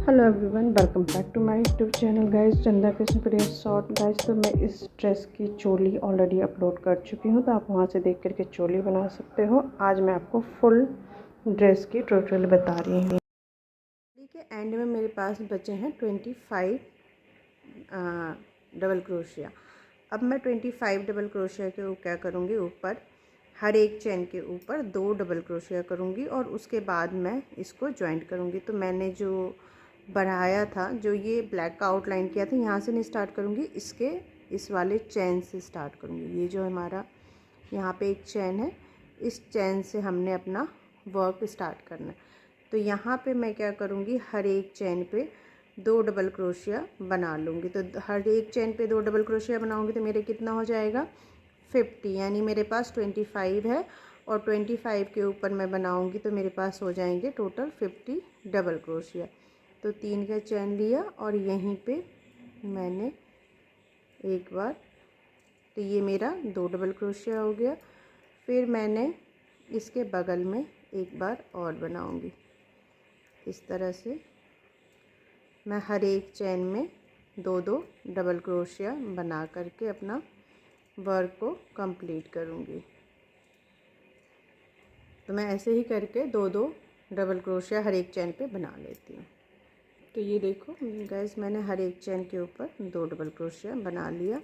Hello everyone, welcome back to my YouTube channel guys, Chanda Krishna प्रिय short guys. तो मैं इस ड्रेस की चोली ऑलरेडी अपलोड कर चुकी हूँ, तो आप वहाँ से देख करके चोली बना सकते हो। आज मैं आपको फुल ड्रेस की ट्यूटोरियल बता रही हूँ। चोली के एंड में मेरे पास बचे हैं 25 डबल क्रोशिया। अब मैं 25 डबल क्रोशिया के क्या करूँगी, ऊपर हर एक चेन के ऊपर 2 डबल क्रोशिया करूँगी और उसके बाद मैं इसको जॉइंट करूँगी। तो मैंने जो बढ़ाया था, जो ये ब्लैक का आउटलाइन किया था, यहाँ से नहीं स्टार्ट करूँगी, इसके इस वाले चेन से स्टार्ट करूँगी। ये जो हमारा यहाँ पे एक चेन है, इस चेन से हमने अपना वर्क स्टार्ट करना है। तो यहाँ पे मैं क्या करूँगी, हर एक चेन पे 2 डबल क्रोशिया बना लूँगी। तो हर एक चेन पे 2 डबल क्रोशिया बनाऊँगी तो मेरे कितना हो जाएगा 50, यानी मेरे पास 25 है और 25 के ऊपर मैं बनाऊँगी तो मेरे पास हो जाएंगे टोटल 50 डबल क्रोशिया। तो 3 का चेन लिया और यहीं पे मैंने एक बार, तो ये मेरा 2 डबल क्रोशिया हो गया। फिर मैंने इसके बगल में एक बार और बनाऊंगी। इस तरह से मैं हर एक चेन में 2-2 डबल क्रोशिया बना करके अपना वर्क को कंप्लीट करूंगी। तो मैं ऐसे ही करके 2-2 डबल क्रोशिया हर एक चेन पे बना लेती हूँ। तो ये देखो गाइस, मैंने हर एक चेन के ऊपर 2 डबल क्रोशिया बना लिया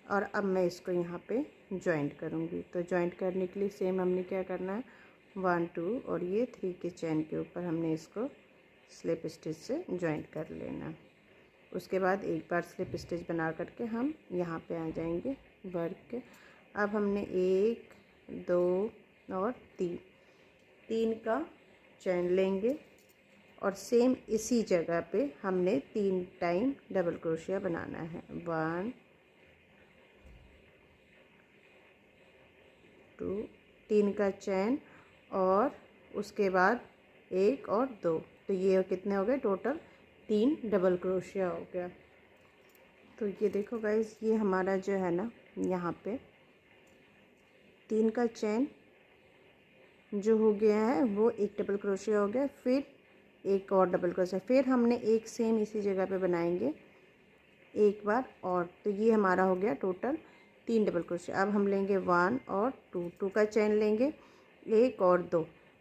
और अब मैं इसको यहाँ पे जॉइंट करूँगी। तो जॉइंट करने के लिए सेम हमने क्या करना है, 1 2 और ये 3 के चेन के ऊपर हमने इसको स्लिप स्टिच से जॉइंट कर लेना। उसके बाद एक बार स्लिप स्टिच बना करके हम यहाँ पे आ जाएंगे वर्क के। अब हमने 1 2 और 3 का चेन लेंगे और सेम इसी जगह पे हमने 3 टाइम डबल क्रोशिया बनाना है। 1 2, 3 का चेन और उसके बाद 1 और 2, तो ये कितने हो गए टोटल 3 डबल क्रोशिया हो गया। तो ये देखो गाइस, ये हमारा जो है ना, यहाँ पे 3 का चेन जो हो गया है वो 1 डबल क्रोशिया हो गया, फिर एक और डबल क्रोशिया, फिर हमने एक सेम इसी जगह पे बनाएंगे एक बार और। तो ये हमारा हो गया टोटल 3 डबल क्रोशिया। अब हम लेंगे 1 और 2 का चेन लेंगे, 1 और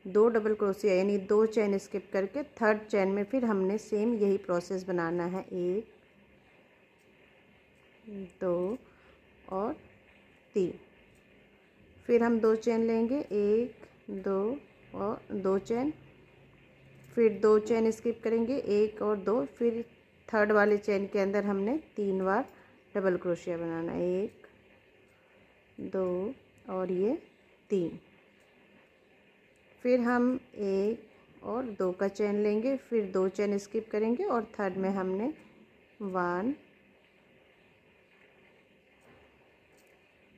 2 डबल क्रोशिया, यानी 2 चेन स्किप करके थर्ड चेन में फिर हमने सेम यही प्रोसेस बनाना है, 1 2 और 3। फिर हम 2 चेन लेंगे, 1 2 और 2 चेन, फिर 2 चेन स्किप करेंगे, 1 और 2, फिर थर्ड वाले चेन के अंदर हमने 3 बार डबल क्रोशिया बनाना, 1 2 और ये 3। फिर हम 1 और 2 का चेन लेंगे, फिर 2 चेन स्किप करेंगे और थर्ड में हमने 1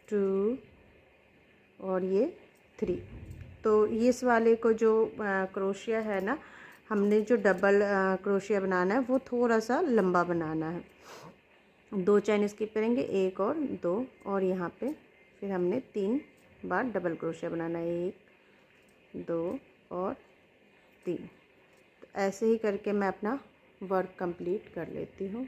2 और ये 3। तो इस वाले को जो क्रोशिया है ना, हमने जो डबल क्रोशिया बनाना है वो थोड़ा सा लंबा बनाना है। 2 चेन स्किप करेंगे, 1 और 2 और यहाँ पे फिर हमने 3 बार डबल क्रोशिया बनाना है, 1 2 और 3। तो ऐसे ही करके मैं अपना वर्क कंप्लीट कर लेती हूँ।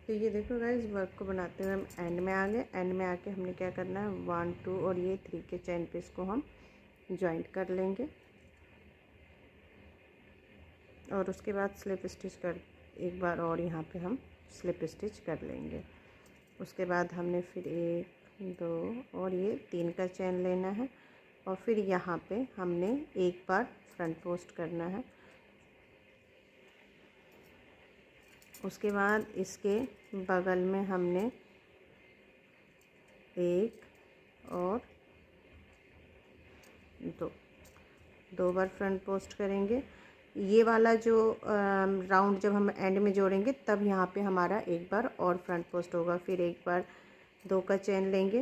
तो ये देखो गाइस, वर्क को बनाते हुए हम एंड में आ गए। एंड में आके हमने क्या करना है, 1 2 और ये 3 के चेन पे इसको हम जॉइंट कर लेंगे और उसके बाद स्लिप स्टिच कर एक बार और यहाँ पे हम स्लिप स्टिच कर लेंगे। उसके बाद हमने फिर 1 2 और ये 3 का चेन लेना है और फिर यहाँ पे हमने एक बार फ्रंट पोस्ट करना है। उसके बाद इसके बगल में हमने 1 और 2 बार फ्रंट पोस्ट करेंगे। ये वाला जो राउंड जब हम एंड में जोड़ेंगे तब यहाँ पे हमारा एक बार और फ्रंट पोस्ट होगा। फिर एक बार 2 का चेन लेंगे,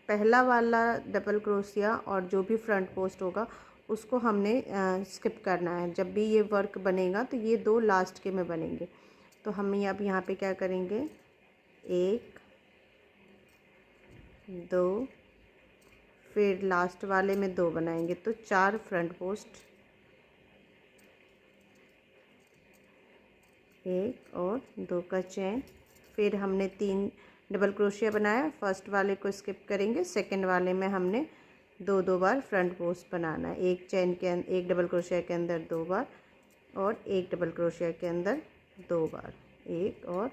पहला वाला डबल क्रोशिया और जो भी फ्रंट पोस्ट होगा उसको हमने स्किप करना है। जब भी ये वर्क बनेगा तो ये 2 लास्ट के में बनेंगे। तो हम अब यहाँ पे क्या करेंगे, 1 2, फिर लास्ट वाले में 2 बनाएंगे, तो 4 फ्रंट पोस्ट एक और दो का चेन। फिर हमने 3 डबल क्रोशिया बनाया, फर्स्ट वाले को स्किप करेंगे, सेकंड वाले में हमने दो बार फ्रंट पोस्ट बनाना है। एक चेन के अंदर, एक डबल क्रोशिया के अंदर 2 बार और एक डबल क्रोशिया के अंदर 2 बार, 1 और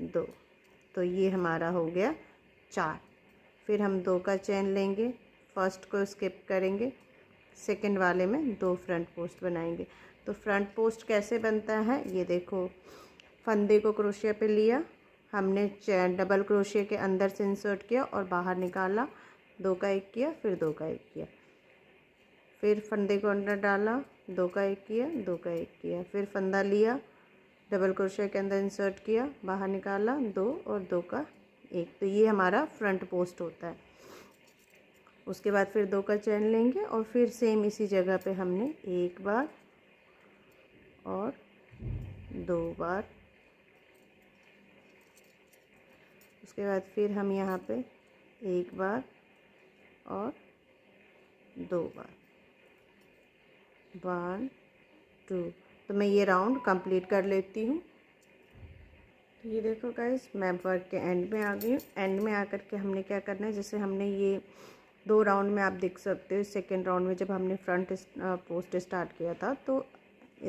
2। तो ये हमारा हो गया 4। फिर हम 2 का चेन लेंगे, फर्स्ट को स्किप करेंगे, सेकंड वाले में 2 फ्रंट पोस्ट बनाएंगे। तो फ्रंट पोस्ट कैसे बनता है ये देखो, फंदे को क्रोशिया पे लिया, हमने चेन डबल क्रोशिया के अंदर से इंसर्ट किया और बाहर निकाला, 2 का 1 किया, फिर 2 का 1 किया, फिर फंदे को अंदर डाला, 2 का 1 किया, 2 का 1 किया, फिर फंदा लिया, डबल क्रोशिया के अंदर इंसर्ट किया, बाहर निकाला, 2 और 2 का 1। तो ये हमारा फ्रंट पोस्ट होता है। उसके बाद फिर 2 का चेन लेंगे और फिर सेम इसी जगह पे हमने 1 बार और 2 बार, उसके बाद फिर हम यहाँ पे 1 बार और 2 बार, 1 2। तो मैं ये राउंड कंप्लीट कर लेती हूँ। तो ये देखो गाइस, मैं वर्क के एंड में आ गई हूँ। एंड में आकर के हमने क्या करना है, जैसे हमने ये 2 राउंड में आप देख सकते हो, सेकेंड राउंड में जब हमने फ्रंट पोस्ट स्टार्ट किया था तो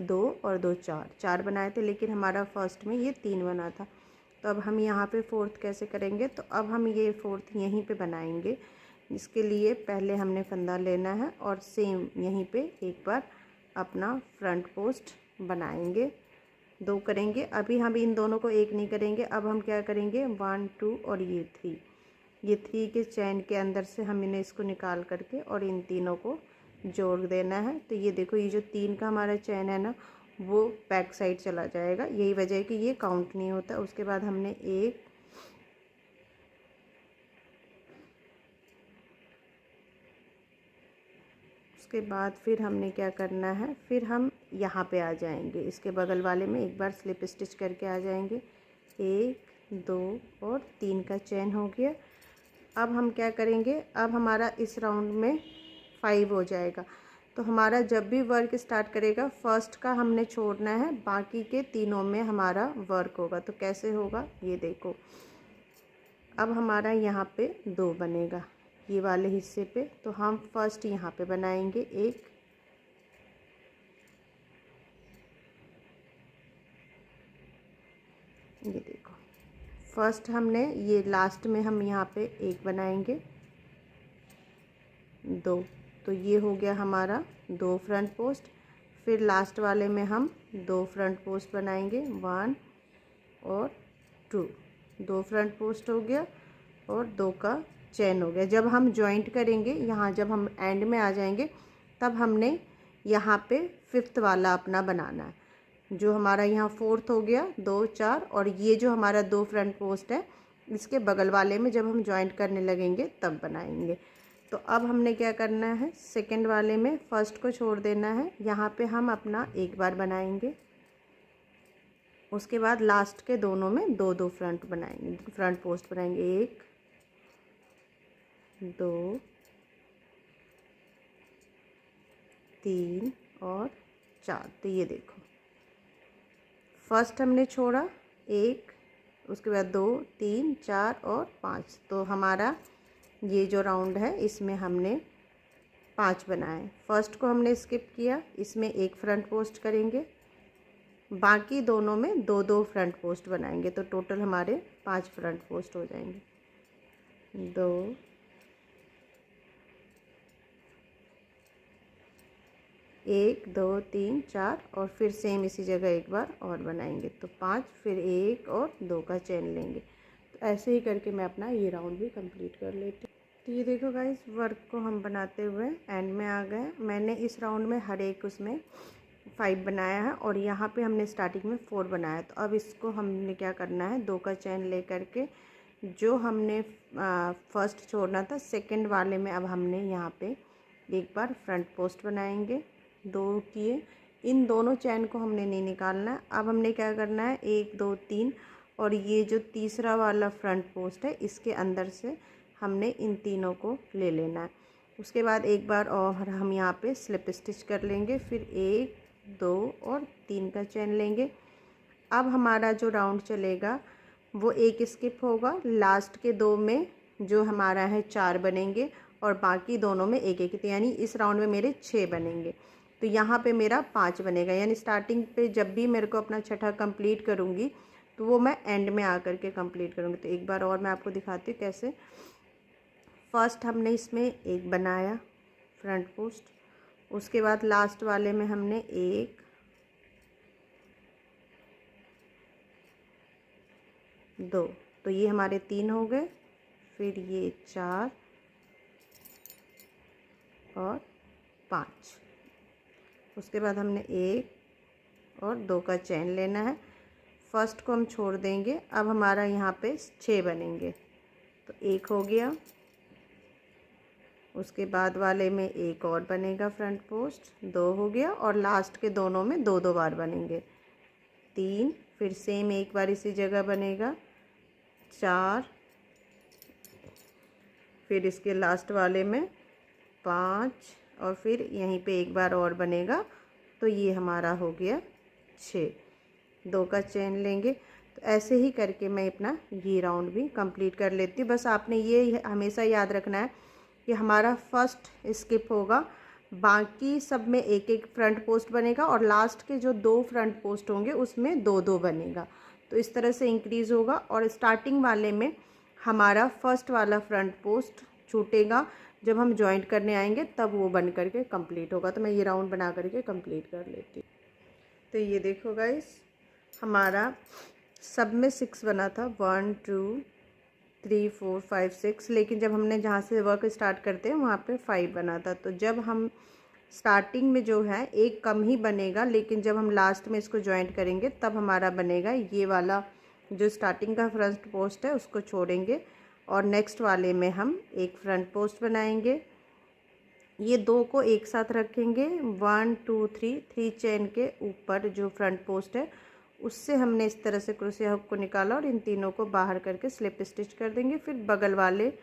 2 और 2 4 बनाए थे, लेकिन हमारा फर्स्ट में ये 3 बना था। तो अब हम यहाँ पे फोर्थ कैसे करेंगे, तो अब हम ये फोर्थ यहीं पे बनाएंगे। इसके लिए पहले हमने फंदा लेना है और सेम यहीं पे एक बार अपना फ्रंट पोस्ट बनाएंगे, 2 करेंगे। अभी हम इन दोनों को एक नहीं करेंगे, अब हम क्या करेंगे 1 2 और ये 3, ये 3 के चैन के अंदर से हम इन्हें इसको निकाल करके और इन तीनों को जोड़ देना है। तो ये देखो, ये जो 3 का हमारा चैन है ना, वो बैक साइड चला जाएगा, यही वजह है कि ये काउंट नहीं होता। उसके बाद हमने एक, उसके बाद फिर हमने क्या करना है, फिर हम यहाँ पे आ जाएंगे, इसके बगल वाले में एक बार स्लिप स्टिच करके आ जाएंगे। 1 2 और 3 का चेन हो गया। अब हम क्या करेंगे, अब हमारा इस राउंड में 5 हो जाएगा। तो हमारा जब भी वर्क स्टार्ट करेगा, फर्स्ट का हमने छोड़ना है, बाकी के तीनों में हमारा वर्क होगा। तो कैसे होगा ये देखो, अब हमारा यहाँ पे 2 बनेगा ये वाले हिस्से पे, तो हम फर्स्ट यहाँ पे बनाएंगे एक, ये देखो फर्स्ट हमने ये लास्ट में हम यहाँ पे एक बनाएंगे 2। तो ये हो गया हमारा 2 फ्रंट पोस्ट। फिर लास्ट वाले में हम 2 फ्रंट पोस्ट बनाएंगे, 1 और 2, 2 फ्रंट पोस्ट हो गया और 2 का चेन हो गया। जब हम जॉइंट करेंगे यहाँ, जब हम एंड में आ जाएंगे, तब हमने यहाँ पे 5th वाला अपना बनाना है। जो हमारा यहाँ 4th हो गया, 2 4, और ये जो हमारा 2 फ्रंट पोस्ट है, इसके बगल वाले में जब हम जॉइंट करने लगेंगे तब बनाएंगे। तो अब हमने क्या करना है, सेकंड वाले में फर्स्ट को छोड़ देना है, यहाँ पे हम अपना एक बार बनाएंगे। उसके बाद लास्ट के दोनों में 2 2 फ्रंट बनाएंगे, फ्रंट पोस्ट बनाएंगे, 1 2 3 और 4। तो ये देखो, फर्स्ट हमने छोड़ा 1, उसके बाद 2 3 4 और 5। तो हमारा ये जो राउंड है इसमें हमने 5 बनाए। फर्स्ट को हमने स्किप किया, इसमें 1 फ्रंट पोस्ट करेंगे, बाकी दोनों में 2 2 फ्रंट पोस्ट बनाएंगे। तो टोटल हमारे 5 फ्रंट पोस्ट हो जाएंगे, 2 1 2 3 4, और फिर सेम इसी जगह एक बार और बनाएंगे। तो 5, फिर 1 और 2 का चेन लेंगे। तो ऐसे ही करके मैं अपना ये राउंड भी कंप्लीट कर लेती हूँ। तो ये देखो गाइस, वर्क को हम बनाते हुए एंड में आ गए। मैंने इस राउंड में हर एक उसमें 5 बनाया है और यहाँ पे हमने स्टार्टिंग में 4 बनाया। तो अब इसको हमने क्या करना है, 2 का चेन ले करके जो हमने फर्स्ट छोड़ना था, सेकंड वाले में अब हमने यहाँ पे एक बार फ्रंट पोस्ट बनाएंगे, 2 किए। इन दोनों चैन को हमने नहीं निकालना है। अब हमने क्या करना है, 1 2 3, और ये जो तीसरा वाला फ्रंट पोस्ट है, इसके अंदर से हमने इन तीनों को ले लेना है। उसके बाद एक बार और हम यहाँ पे स्लिप स्टिच कर लेंगे, फिर 1 2 और 3 का चेन लेंगे। अब हमारा जो राउंड चलेगा वो एक स्किप होगा, लास्ट के 2 में जो हमारा है 4 बनेंगे और बाकी दोनों में एक एक, यानी इस राउंड में मेरे 6 बनेंगे। तो यहाँ पे मेरा 5 बनेगा, यानी स्टार्टिंग पे जब भी मेरे को अपना छठा कंप्लीट करूँगी तो वो मैं एंड में आकर के कंप्लीट करूँगी। तो एक बार और मैं आपको दिखाती हूँ कैसे। फर्स्ट हमने इसमें एक बनाया फ्रंट पोस्ट, उसके बाद लास्ट वाले में हमने 1, 2, तो ये हमारे 3 हो गए, फिर ये 4 और 5। उसके बाद हमने 1 और 2 का चेन लेना है, फर्स्ट को हम छोड़ देंगे। अब हमारा यहाँ पे 6 बनेंगे, तो 1 हो गया, उसके बाद वाले में 1 और बनेगा फ्रंट पोस्ट, 2 हो गया, और लास्ट के दोनों में 2 बार बनेंगे, 3, फिर सेम एक बार इसी जगह बनेगा, 4, फिर इसके लास्ट वाले में 5, और फिर यहीं पे एक बार और बनेगा, तो ये हमारा हो गया 6। 2 का चेन लेंगे। तो ऐसे ही करके मैं अपना ये राउंड भी कंप्लीट कर लेती हूँ। बस आपने ये हमेशा याद रखना है कि हमारा फर्स्ट स्किप होगा, बाकी सब में एक एक फ्रंट पोस्ट बनेगा और लास्ट के जो 2 फ्रंट पोस्ट होंगे उसमें 2 बनेगा। तो इस तरह से इंक्रीज़ होगा, और स्टार्टिंग वाले में हमारा फर्स्ट वाला फ्रंट पोस्ट छूटेगा, जब हम जॉइंट करने आएंगे तब वो बन करके कंप्लीट होगा। तो मैं ये राउंड बना करके कंप्लीट कर लेती हूँ। तो ये देखो गाइस, हमारा सब में 6 बना था, 1 2 3 4 5 6, लेकिन जब हमने जहाँ से वर्क स्टार्ट करते हैं वहाँ पे 5 बना था। तो जब हम स्टार्टिंग में जो है एक कम ही बनेगा, लेकिन जब हम लास्ट में इसको जॉइंट करेंगे तब हमारा बनेगा ये वाला, जो स्टार्टिंग का फ्रंट पोस्ट है उसको छोड़ेंगे और नेक्स्ट वाले में हम एक फ्रंट पोस्ट बनाएंगे। ये 2 को एक साथ रखेंगे, 1 2 3 चेन के ऊपर जो फ्रंट पोस्ट है उससे हमने इस तरह से क्रोशिया हुक को निकाला और इन तीनों को बाहर करके स्लिप स्टिच कर देंगे। फिर बगल वाले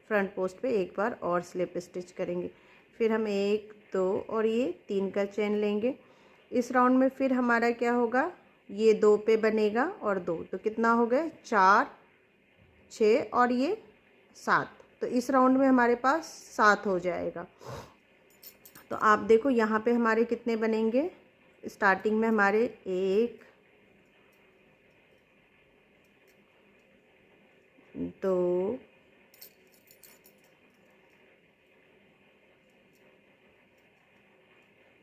फ्रंट पोस्ट पे एक बार और स्लिप स्टिच करेंगे। फिर हम 1 2 और ये 3 का चेन लेंगे। इस राउंड में फिर हमारा क्या होगा, ये 2 पे बनेगा और 2, तो कितना हो गया, 4 6 और ये 7। तो इस राउंड में हमारे पास 7 हो जाएगा। तो आप देखो यहाँ पे हमारे कितने बनेंगे, स्टार्टिंग में हमारे 1 2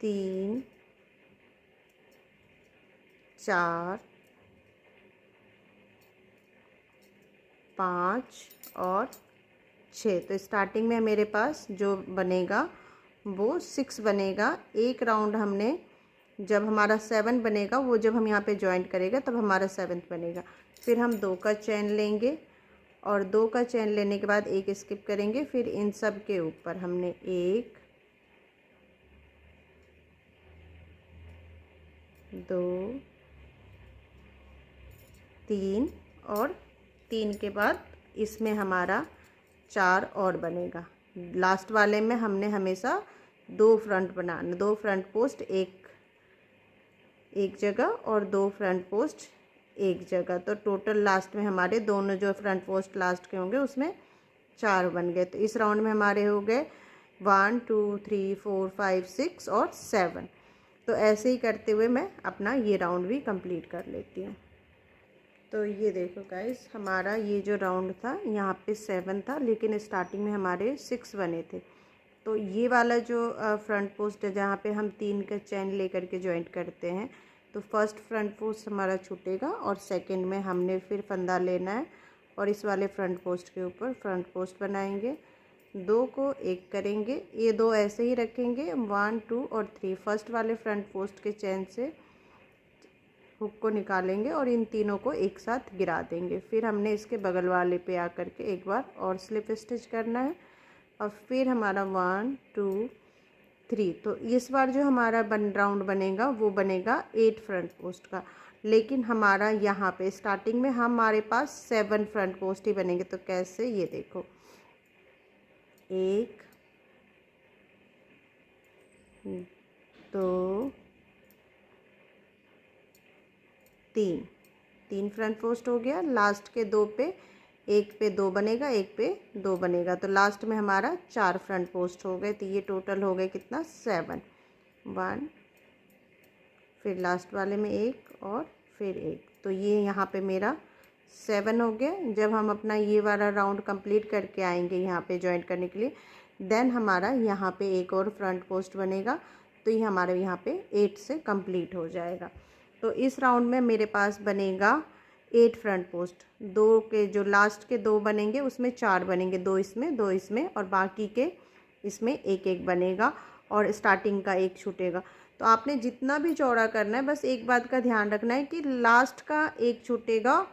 3 4 5 और 6। तो स्टार्टिंग में मेरे पास जो बनेगा वो 6 बनेगा। एक राउंड हमने, जब हमारा 7 बनेगा वो जब हम यहाँ पे जॉइंट करेगा तब हमारा 7th बनेगा। फिर हम 2 का चेन लेंगे और 2 का चेन लेने के बाद एक स्किप करेंगे। फिर इन सब के ऊपर हमने 1 2 3 और 3 के बाद इसमें हमारा 4 और बनेगा। लास्ट वाले में हमने हमेशा 2 फ्रंट बनाना, 2 फ्रंट पोस्ट एक जगह और 2 फ्रंट पोस्ट एक जगह। तो टोटल लास्ट में हमारे दोनों जो फ्रंट पोस्ट लास्ट के होंगे उसमें 4 बन गए। तो इस राउंड में हमारे हो गए 1 2 3 4 5 6 और 7। तो ऐसे ही करते हुए मैं अपना ये राउंड भी कंप्लीट कर लेती हूँ। तो ये देखो गाइस, हमारा ये जो राउंड था यहाँ पे 7 था, लेकिन स्टार्टिंग में हमारे 6 बने थे। तो ये वाला जो फ्रंट पोस्ट है जहाँ पे हम 3 का चेन लेकर के जॉइंट करते हैं, तो फर्स्ट फ्रंट पोस्ट हमारा छूटेगा और सेकंड में हमने फिर फंदा लेना है और इस वाले फ्रंट पोस्ट के ऊपर फ्रंट पोस्ट बनाएंगे। 2 को एक करेंगे, ये 2 ऐसे ही रखेंगे, 1 2 और 3 फर्स्ट वाले फ्रंट पोस्ट के चेन से हुक को निकालेंगे और इन तीनों को एक साथ गिरा देंगे। फिर हमने इसके बगल वाले पे आकर के एक बार और स्लिप स्टिच करना है और फिर हमारा 1 2 3। तो इस बार जो हमारा राउंड बनेगा वो बनेगा 8 फ्रंट पोस्ट का, लेकिन हमारा यहाँ पे स्टार्टिंग में हमारे पास 7 फ्रंट पोस्ट ही बनेंगे। तो कैसे, ये देखो, 1 2 3 3 फ्रंट पोस्ट हो गया। लास्ट के 2 पे, एक पे 2 बनेगा, एक पे 2 बनेगा, तो लास्ट में हमारा 4 फ्रंट पोस्ट हो गए। तो ये टोटल हो गए कितना, 7। 1, फिर लास्ट वाले में 1 और फिर 1, तो ये यहाँ पे मेरा 7 हो गया। जब हम अपना ये वाला राउंड कंप्लीट करके आएंगे यहाँ पे जॉइंट करने के लिए, देन हमारा यहाँ पे एक और फ्रंट पोस्ट बनेगा, तो ये हमारे यहाँ पे 8 से कंप्लीट हो जाएगा। तो इस राउंड में मेरे पास बनेगा 8 फ्रंट पोस्ट। 2 के जो लास्ट के 2 बनेंगे उसमें 4 बनेंगे, 2 इसमें 2 इसमें, और बाकी के इसमें एक एक बनेगा और स्टार्टिंग का एक छूटेगा। तो आपने जितना भी चौड़ा करना है, बस एक बात का ध्यान रखना है कि लास्ट का एक छूटेगा,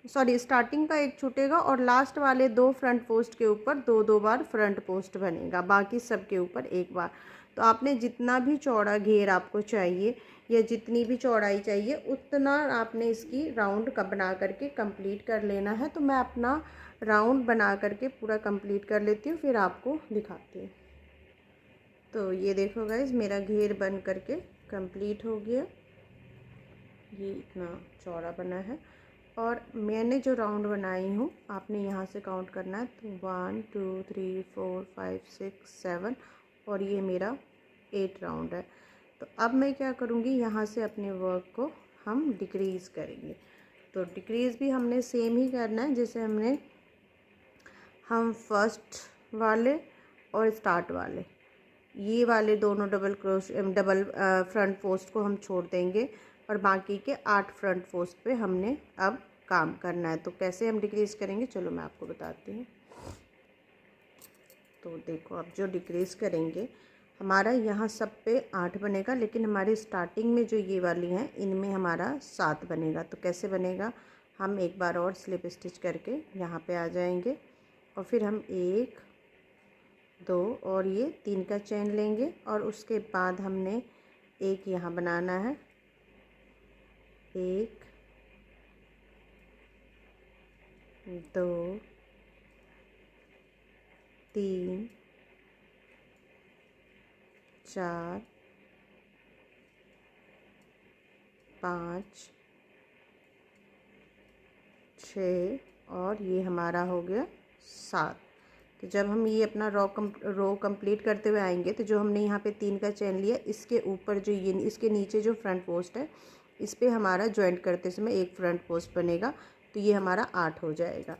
सॉरी स्टार्टिंग का एक छूटेगा, और लास्ट वाले 2 फ्रंट पोस्ट के ऊपर 2-2 बार फ्रंट पोस्ट बनेगा, बाकी सब के ऊपर एक बार। तो आपने जितना भी चौड़ा घेर आपको चाहिए या जितनी भी चौड़ाई चाहिए उतना आपने इसकी राउंड का बना करके कंप्लीट कर लेना है। तो मैं अपना राउंड बना करके पूरा कंप्लीट कर लेती हूँ, फिर आपको दिखाती हूँ। तो ये देखो गाइस, मेरा घेर बन करके कंप्लीट हो गया। ये इतना चौड़ा बना है, और मैंने जो राउंड बनाई हूँ आपने यहाँ से काउंट करना है। तो 1 2 3 4 5 6 7, और ये मेरा 8 राउंड है। तो अब मैं क्या करूँगी, यहाँ से अपने वर्क को हम डिक्रीज़ करेंगे। तो डिक्रीज़ भी हमने सेम ही करना है जैसे हम फर्स्ट वाले और स्टार्ट वाले, ये वाले दोनों डबल फ्रंट पोस्ट को हम छोड़ देंगे, और बाकी के 8 फ्रंट पोस्ट पे हमने अब काम करना है। तो कैसे हम डिक्रीज़ करेंगे, चलो मैं आपको बताती हूँ। तो देखो, अब जो डिक्रीज़ करेंगे हमारा यहाँ सब पे 8 बनेगा, लेकिन हमारे स्टार्टिंग में जो ये वाली हैं इनमें हमारा 7 बनेगा। तो कैसे बनेगा, हम एक बार और स्लिप स्टिच करके यहाँ पे आ जाएंगे, और फिर हम 1 2 और ये 3 का चेन लेंगे, और उसके बाद हमने एक यहाँ बनाना है, 1 2 3 4 5 6, और ये हमारा हो गया 7। तो जब हम ये अपना रो कंप्लीट करते हुए आएंगे, तो जो हमने यहाँ पे 3 का चेन लिया, इसके ऊपर जो ये इसके नीचे जो फ्रंट पोस्ट है, इस पे हमारा जॉइंट करते समय एक फ्रंट पोस्ट बनेगा, तो ये हमारा 8 हो जाएगा।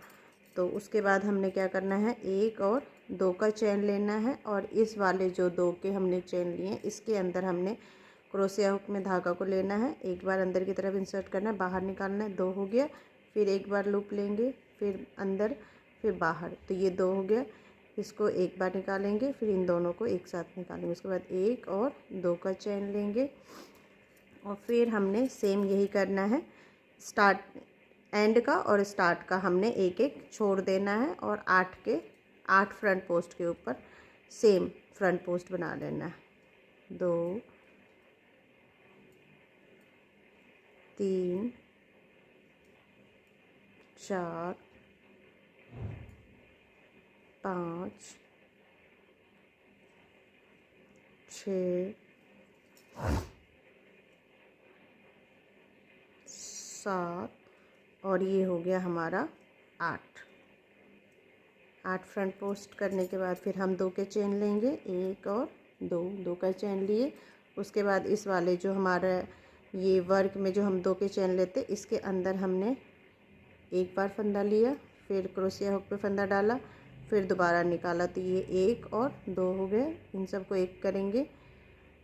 तो उसके बाद हमने क्या करना है, 1 और 2 का चेन लेना है, और इस वाले जो 2 के हमने चेन लिए हैं इसके अंदर हमने क्रोशिया हुक में धागा को लेना है, एक बार अंदर की तरफ इंसर्ट करना है, बाहर निकालना है, 2 हो गया। फिर एक बार लूप लेंगे, फिर अंदर, फिर बाहर, तो ये 2 हो गया। इसको एक बार निकालेंगे, फिर इन दोनों को एक साथ निकालेंगे, उसके बाद 1 और 2 का चेन लेंगे, और फिर हमने सेम यही करना है, स्टार्ट एंड का और स्टार्ट का हमने एक एक छोड़ देना है, और 8 फ्रंट पोस्ट के ऊपर सेम फ्रंट पोस्ट बना लेना है। 2 3 4 5 6 7, और ये हो गया हमारा 8 फ्रंट पोस्ट करने के बाद फिर हम 2 के चेन लेंगे, 1 और 2 का चेन लिए। उसके बाद इस वाले जो हमारा ये वर्क में जो हम 2 के चेन लेते, इसके अंदर हमने एक बार फंदा लिया, फिर क्रोशिया हुक पे फंदा डाला, फिर दोबारा निकाला, तो ये 1 और 2 हो गए। इन सब को एक करेंगे,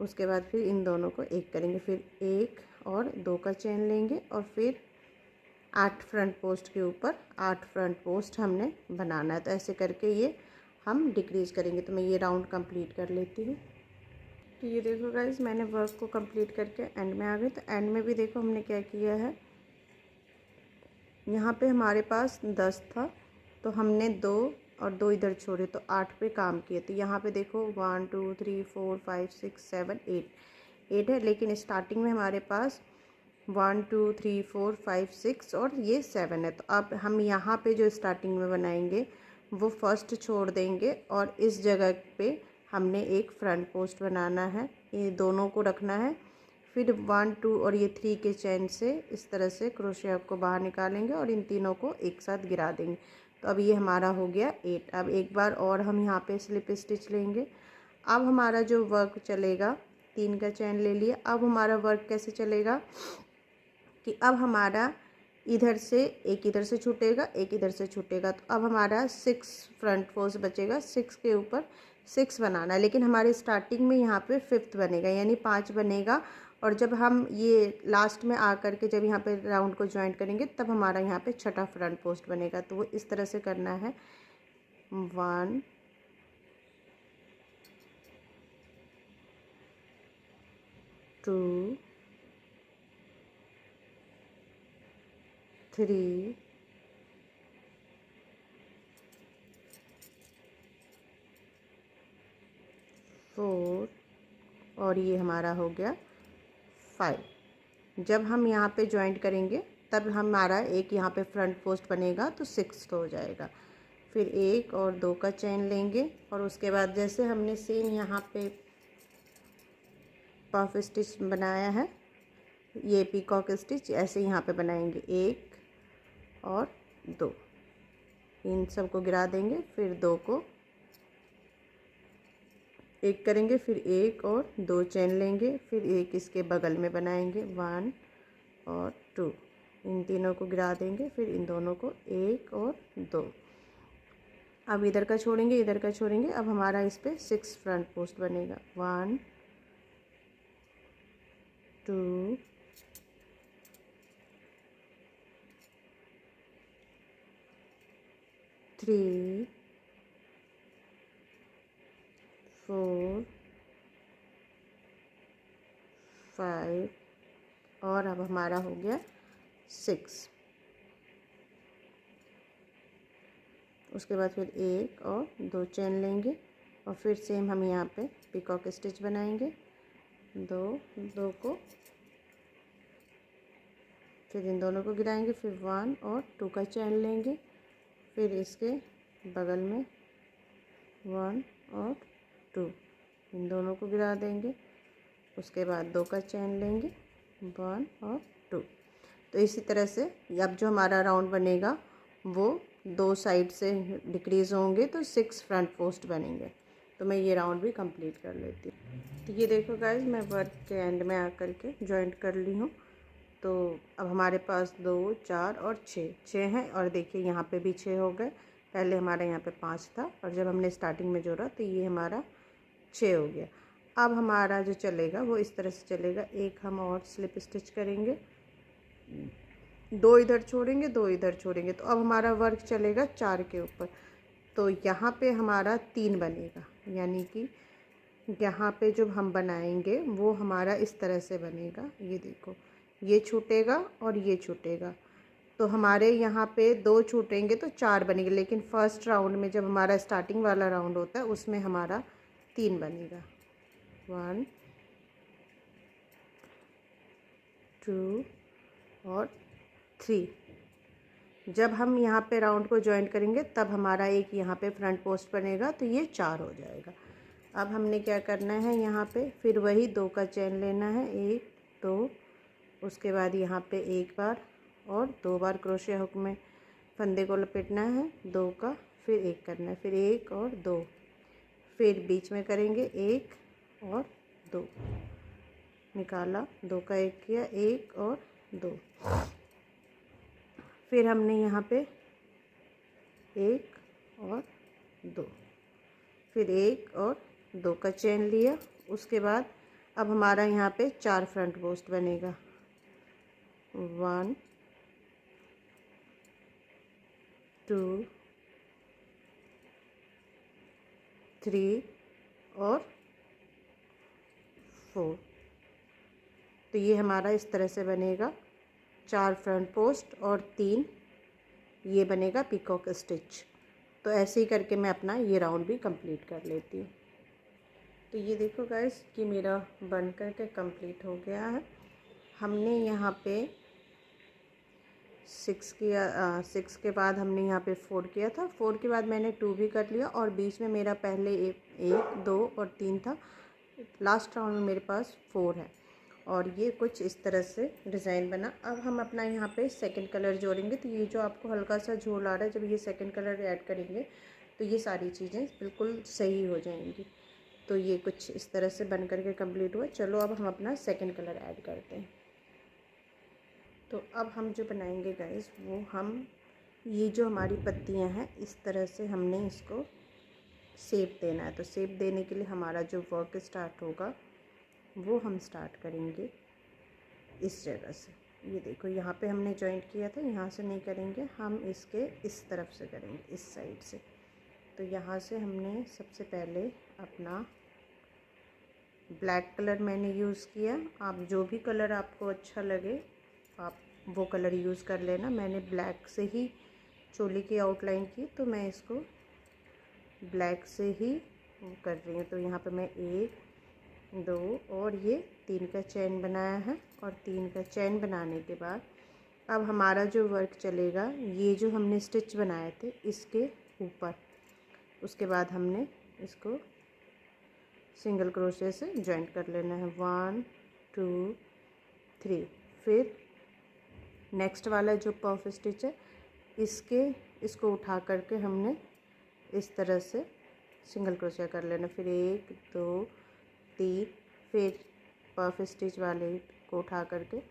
उसके बाद फिर इन दोनों को एक करेंगे, फिर 1 और 2 का चेन लेंगे, और फिर 8 फ्रंट पोस्ट के ऊपर 8 फ्रंट पोस्ट हमने बनाना है। तो ऐसे करके ये हम डिक्रीज़ करेंगे। तो मैं ये राउंड कंप्लीट कर लेती हूँ। तो ये देखो गाइस, मैंने वर्क को कंप्लीट करके एंड में आ गई। तो एंड में भी देखो हमने क्या किया है, यहाँ पे हमारे पास 10 था, तो हमने 2 और 2 इधर छोड़े, तो 8 पे काम किए। तो यहाँ पे देखो 1 2 3 4 5 6 7 8 है, लेकिन स्टार्टिंग में हमारे पास 1 2 3 4 5 6 और ये 7 है। तो अब हम यहाँ पे जो स्टार्टिंग में बनाएंगे वो फर्स्ट छोड़ देंगे, और इस जगह पे हमने एक फ्रंट पोस्ट बनाना है, ये दोनों को रखना है। फिर 1 2 और ये 3 के चेन से इस तरह से क्रोशिया को बाहर निकालेंगे और इन तीनों को एक साथ गिरा देंगे। तो अब ये हमारा हो गया 8। अब एक बार और हम यहाँ पे स्लिप स्टिच लेंगे। अब हमारा जो वर्क चलेगा, 3 का चेन ले लिया। अब हमारा वर्क कैसे चलेगा कि अब हमारा इधर से एक इधर से छूटेगा, एक इधर से छूटेगा। तो अब हमारा 6 फ्रंट फोर्स बचेगा। 6 के ऊपर 6 बनाना है, लेकिन हमारे स्टार्टिंग में यहाँ पे 5th बनेगा, यानी 5 बनेगा। और जब हम ये लास्ट में आकर के जब यहाँ पे राउंड को ज्वाइंट करेंगे तब हमारा यहाँ पे छठा फ्रंट पोस्ट बनेगा। तो वो इस तरह से करना है। 1 2 3 4 और ये हमारा हो गया 5। जब हम यहाँ पे ज्वाइंट करेंगे तब हमारा एक यहाँ पे फ्रंट पोस्ट बनेगा, तो 6 हो जाएगा। फिर 1 और 2 का चेन लेंगे और उसके बाद जैसे हमने सेम यहाँ पे पफ स्टिच बनाया है, ये पीकॉक स्टिच ऐसे यहाँ पे बनाएंगे। 1 और 2, इन सब को गिरा देंगे। फिर 2 को एक करेंगे, फिर 1 और 2 चेन लेंगे, फिर एक इसके बगल में बनाएंगे 1 और 2, इन तीनों को गिरा देंगे। फिर इन दोनों को 1 और 2। अब इधर का छोड़ेंगे, इधर का छोड़ेंगे। अब हमारा इस पे 6 फ्रंट पोस्ट बनेगा। 1 2 3 4 5 और अब हमारा हो गया 6। उसके बाद फिर 1 और 2 चेन लेंगे और फिर सेम हम यहाँ पे पीकॉक स्टिच बनाएंगे। 2 को फिर इन दोनों को गिराएंगे। फिर 1 और 2 का चेन लेंगे, फिर इसके बगल में 1 और 2, इन दोनों को गिरा देंगे। उसके बाद 2 का चेन लेंगे, 1 और 2। तो इसी तरह से अब जो हमारा राउंड बनेगा वो 2 साइड से डिक्रीज़ होंगे, तो 6 फ्रंट पोस्ट बनेंगे। तो मैं ये राउंड भी कंप्लीट कर लेती हूँ। तो ये देखो गाइस, मैं वर्क के एंड में आकर के जॉइंट कर ली हूँ। तो अब हमारे पास 2 4 और 6 हैं, और देखिए यहाँ पे भी 6 हो गए। पहले हमारा यहाँ पे 5 था और जब हमने स्टार्टिंग में जोड़ा तो ये हमारा 6 हो गया। अब हमारा जो चलेगा वो इस तरह से चलेगा। एक हम और स्लिप स्टिच करेंगे, 2 इधर छोड़ेंगे, 2 इधर छोड़ेंगे। तो अब हमारा वर्क चलेगा 4 के ऊपर। तो यहाँ पे हमारा 3 बनेगा, यानी कि यहाँ पे जो हम बनाएंगे वो हमारा इस तरह से बनेगा। ये देखो, ये छूटेगा और ये छूटेगा। तो हमारे यहाँ पे 2 छूटेंगे तो 4 बनेंगे, लेकिन फर्स्ट राउंड में जब हमारा स्टार्टिंग वाला राउंड होता है उसमें हमारा 3 बनेगा। 1 2 और 3। जब हम यहाँ पे राउंड को ज्वाइंट करेंगे तब हमारा एक यहाँ पे फ्रंट पोस्ट बनेगा, तो ये 4 हो जाएगा। अब हमने क्या करना है, यहाँ पे फिर वही 2 का चेन लेना है। 1 2, उसके बाद यहाँ पे एक बार और 2 बार क्रोशिया हुक में फंदे को लपेटना है 2 का, फिर 1 करना है, फिर 1 और 2, फिर बीच में करेंगे 1 और 2, निकाला, 2 का 1 किया, 1 और 2, फिर हमने यहाँ पे 1 और 2, फिर 1 और 2 का चेन लिया। उसके बाद अब हमारा यहाँ पे 4 फ्रंट पोस्ट बनेगा। 1 2 3 और 4। तो ये हमारा इस तरह से बनेगा, 4 फ्रंट पोस्ट और 3 ये बनेगा पीकॉक स्टिच। तो ऐसे ही करके मैं अपना ये राउंड भी कंप्लीट कर लेती हूँ। तो ये देखो गाइस कि मेरा बन कर के कंप्लीट हो गया है। हमने यहाँ पे 6 किया, 6 के बाद हमने यहाँ पे 4 किया था। 4 के बाद मैंने 2 भी कर लिया और बीच में मेरा पहले 1 2 और 3 था। लास्ट राउंड में मेरे पास 4 है और ये कुछ इस तरह से डिज़ाइन बना। अब हम अपना यहाँ पे सेकंड कलर जोड़ेंगे। तो ये जो आपको हल्का सा झोल आ रहा है, जब ये सेकंड कलर ऐड करेंगे तो ये सारी चीज़ें बिल्कुल सही हो जाएंगी। तो ये कुछ इस तरह से बन करके कंप्लीट हुआ। चलो अब हम अपना सेकंड कलर ऐड करते हैं। तो अब हम जो बनाएंगे गाइस, वो हम ये जो हमारी पत्तियां हैं इस तरह से हमने इसको शेप देना है। तो शेप देने के लिए हमारा जो वर्क स्टार्ट होगा वो हम स्टार्ट करेंगे इस जगह से। ये देखो यहाँ पे हमने जॉइंट किया था, यहाँ से नहीं करेंगे हम, इसके इस तरफ से करेंगे, इस साइड से। तो यहाँ से हमने सबसे पहले अपना ब्लैक कलर मैंने यूज़ किया। आप जो भी कलर आपको अच्छा लगे आप वो कलर यूज़ कर लेना। मैंने ब्लैक से ही चोली की आउटलाइन की, तो मैं इसको ब्लैक से ही कर रही हूँ। तो यहाँ पे मैं 1 2 और ये 3 का चेन बनाया है। और 3 का चेन बनाने के बाद अब हमारा जो वर्क चलेगा, ये जो हमने स्टिच बनाए थे इसके ऊपर, उसके बाद हमने इसको सिंगल क्रोशे से जॉइंट कर लेना है। 1 2 3। फिर नेक्स्ट वाला जो पफ स्टिच है इसको उठा करके हमने इस तरह से सिंगल क्रोशिया कर लेना। फिर 1 2 3, फिर पफ स्टिच वाले को उठा करके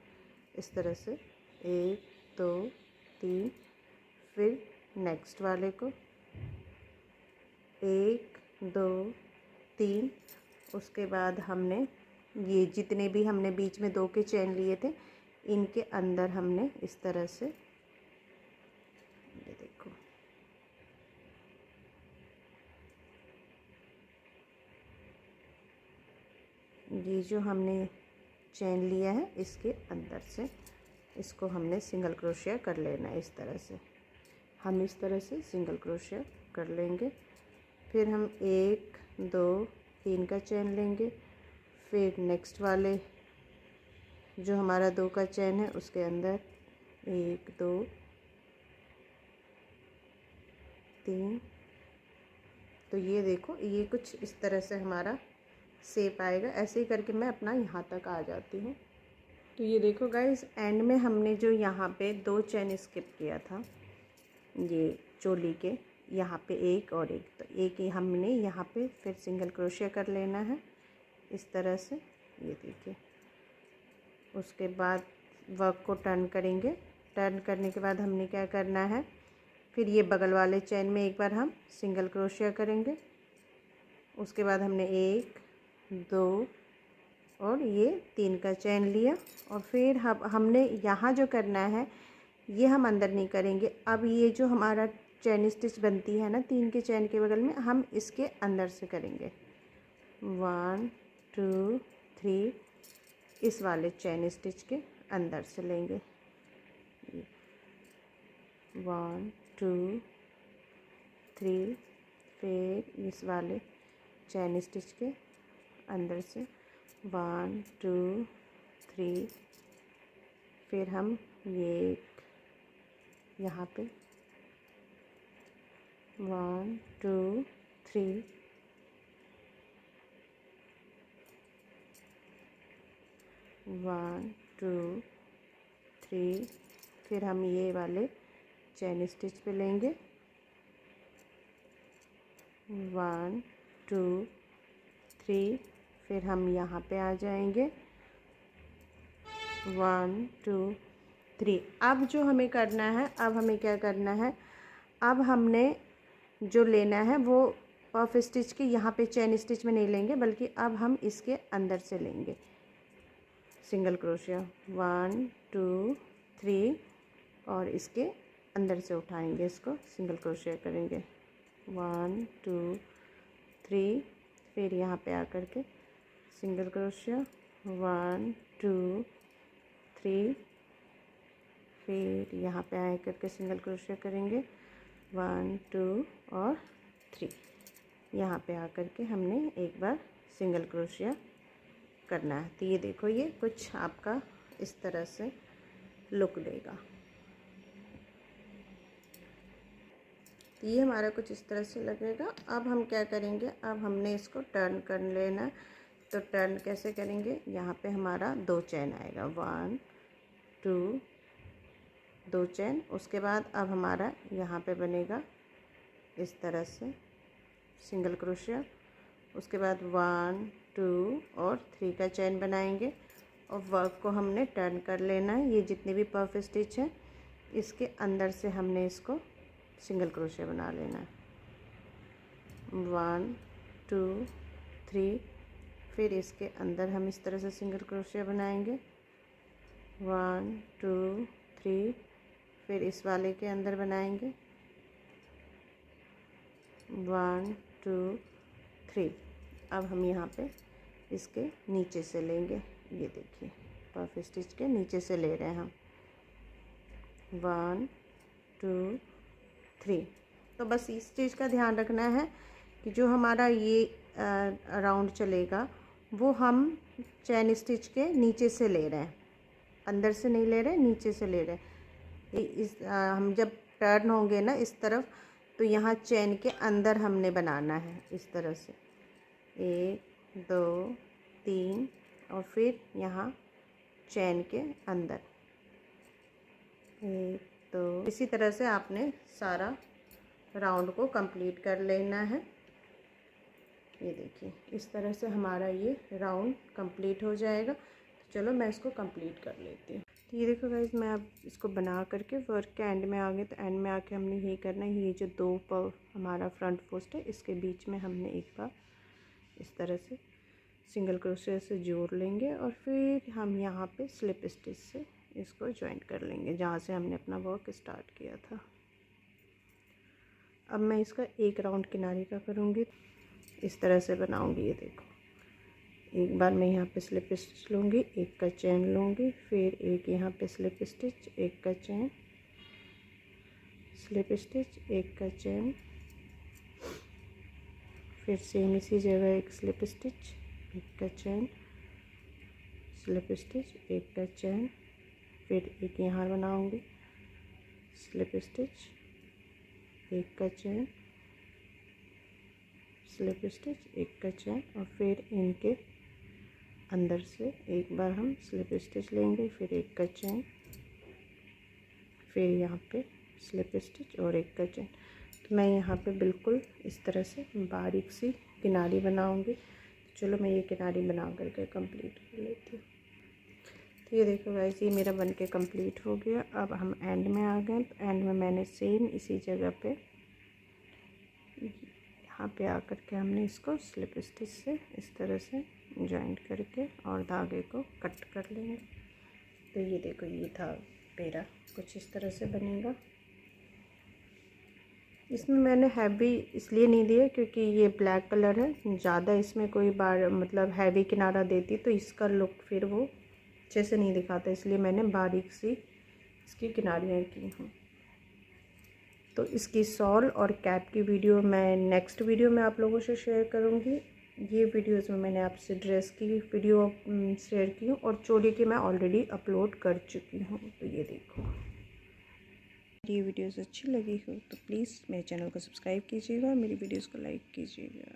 इस तरह से 1 2 3, फिर नेक्स्ट वाले को 1 2 3। उसके बाद हमने ये जितने भी हमने बीच में 2 के चेन लिए थे इनके अंदर हमने इस तरह से, ये देखो, ये जो हमने चेन लिया है इसके अंदर से इसको हमने सिंगल क्रोशिया कर लेना है। इस तरह से हम इस तरह से सिंगल क्रोशिया कर लेंगे। फिर हम 1 2 3 का चेन लेंगे। फिर नेक्स्ट वाले जो हमारा 2 का चेन है उसके अंदर 1 2 3। तो ये देखो, ये कुछ इस तरह से हमारा शेप आएगा। ऐसे ही करके मैं अपना यहाँ तक आ जाती हूँ। तो ये देखो गाइस, एंड में हमने जो यहाँ पे 2 चेन स्किप किया था ये चोली के, यहाँ पे 1 और 1, तो एक ही हमने यहाँ पे फिर सिंगल क्रोशिया कर लेना है इस तरह से। ये देखिए, उसके बाद वर्क को टर्न करेंगे। टर्न करने के बाद हमने क्या करना है, फिर ये बगल वाले चेन में एक बार हम सिंगल क्रोशिया करेंगे। उसके बाद हमने 1 2 और ये 3 का चेन लिया। और फिर हमने यहाँ जो करना है ये हम अंदर नहीं करेंगे। अब ये जो हमारा चेन स्टिच बनती है ना 3 के चेन के बगल में, हम इसके अंदर से करेंगे। 1 2 3, इस वाले चेन स्टिच के अंदर से लेंगे। 1 2 3, फिर इस वाले चेन स्टिच के अंदर से 1 2 3, फिर हम ये यहाँ पे 1 2 3, 1 2 3, फिर हम ये वाले चेन स्टिच पे लेंगे। 1 2 3, फिर हम यहाँ पे आ जाएंगे। 1 2 3। अब जो हमें करना है, अब हमें क्या करना है, अब हमने जो लेना है वो पफ स्टिच के यहाँ पे चेन स्टिच में नहीं लेंगे, बल्कि अब हम इसके अंदर से लेंगे सिंगल क्रोशिया। 1 2 3 और इसके अंदर से उठाएंगे, इसको सिंगल क्रोशिया करेंगे। 1 2 3, फिर यहाँ पे आकर के सिंगल क्रोशिया 1 2 3, फिर यहाँ पे आए करके सिंगल क्रोशिया करेंगे 1 2 और 3। यहाँ पे आकर के हमने एक बार सिंगल क्रोशिया करना है। तो ये देखो, ये कुछ आपका इस तरह से लुक देगा। तो ये हमारा कुछ इस तरह से लगेगा। अब हम क्या करेंगे, अब हमने इसको टर्न कर लेना। तो टर्न कैसे करेंगे, यहाँ पे हमारा 2 चेन आएगा, 1 2 2 चेन। उसके बाद अब हमारा यहाँ पे बनेगा इस तरह से सिंगल क्रोशिया। उसके बाद 1 2 और 3 का चेन बनाएंगे और वर्क को हमने टर्न कर लेना है। ये जितने भी पफ स्टिच हैं इसके अंदर से हमने इसको सिंगल क्रोशिया बना लेना है। 1 2 3, फिर इसके अंदर हम इस तरह से सिंगल क्रोशिया बनाएंगे, 1 2 3, फिर इस वाले के अंदर बनाएंगे 1 2 3। अब हम यहाँ पे इसके नीचे से लेंगे, ये देखिए पफ स्टिच के नीचे से ले रहे हैं हम, 1 2 3। तो बस इस चीज़ का ध्यान रखना है कि जो हमारा ये राउंड चलेगा वो हम चैन स्टिच के नीचे से ले रहे हैं, अंदर से नहीं ले रहे, नीचे से ले रहे हैं। हम जब टर्न होंगे ना इस तरफ, तो यहाँ चैन के अंदर हमने बनाना है इस तरह से, 1 2 3 और फिर यहाँ चैन के अंदर 1 2। इसी तरह से आपने सारा राउंड को कंप्लीट कर लेना है। ये देखिए इस तरह से हमारा ये राउंड कंप्लीट हो जाएगा। तो चलो मैं इसको कंप्लीट कर लेती हूँ। तो ये देखो गाइस, मैं अब इसको बना करके वर्क के एंड में आ गए। तो एंड में आके हमने ये करना है, ये जो 2 हमारा फ्रंट पोस्ट है इसके बीच में हमने एक बार इस तरह से सिंगल क्रोशिया से जोड़ लेंगे और फिर हम यहाँ पे स्लिप स्टिच से इसको ज्वाइंट कर लेंगे जहाँ से हमने अपना वर्क स्टार्ट किया था। अब मैं इसका एक राउंड किनारे का करूँगी, इस तरह से बनाऊँगी। ये देखो, एक बार मैं यहाँ पे स्लिप स्टिच लूँगी, एक का चेन लूँगी, फिर एक यहाँ पे स्लिप स्टिच, एक का चेन, स्लिप स्टिच, एक का चेन, फिर सेम इसी जगह एक स्लिप स्टिच, एक का चेन, स्लिप स्टिच, एक का चेन, फिर एक यहाँ बनाऊँगी, स्लिप स्टिच, एक का चेन, स्लिप स्टिच, एक का चेन, और फिर इनके अंदर से एक बार हम स्लिप स्टिच लेंगे, फिर एक का चेन, फिर यहाँ पे स्लिप स्टिच और एक का चेन। तो मैं यहाँ पे बिल्कुल इस तरह से बारीक सी किनारी बनाऊँगी। चलो मैं ये किनारी बना करके कंप्लीट कर लेती हूँ। तो ये देखो गाइस, ये मेरा बनके कंप्लीट हो गया। अब हम एंड में आ गए। तो एंड में मैंने सेम इसी जगह पे यहाँ पे आकर के हमने इसको स्लिप स्टिच से इस तरह से जॉइंट करके और धागे को कट कर लेंगे। तो ये देखो, ये था मेरा कुछ इस तरह से बनेगा। इसमें मैंने हैवी इसलिए नहीं दिया क्योंकि ये ब्लैक कलर है, ज़्यादा इसमें कोई बार मतलब हैवी किनारा देती तो इसका लुक फिर वो अच्छे से नहीं दिखाता, इसलिए मैंने बारीक सी इसकी किनारियाँ की हूँ। तो इसकी शॉल और कैप की वीडियो मैं नेक्स्ट वीडियो में आप लोगों से शेयर करूँगी। ये वीडियोस में मैंने आपसे ड्रेस की वीडियो शेयर की हूँ और चोली की मैं ऑलरेडी अपलोड कर चुकी हूँ। तो ये देखो, ये वीडियोस अच्छी लगी हो तो प्लीज़ मेरे चैनल को सब्सक्राइब कीजिएगा, मेरी वीडियोस को लाइक कीजिएगा।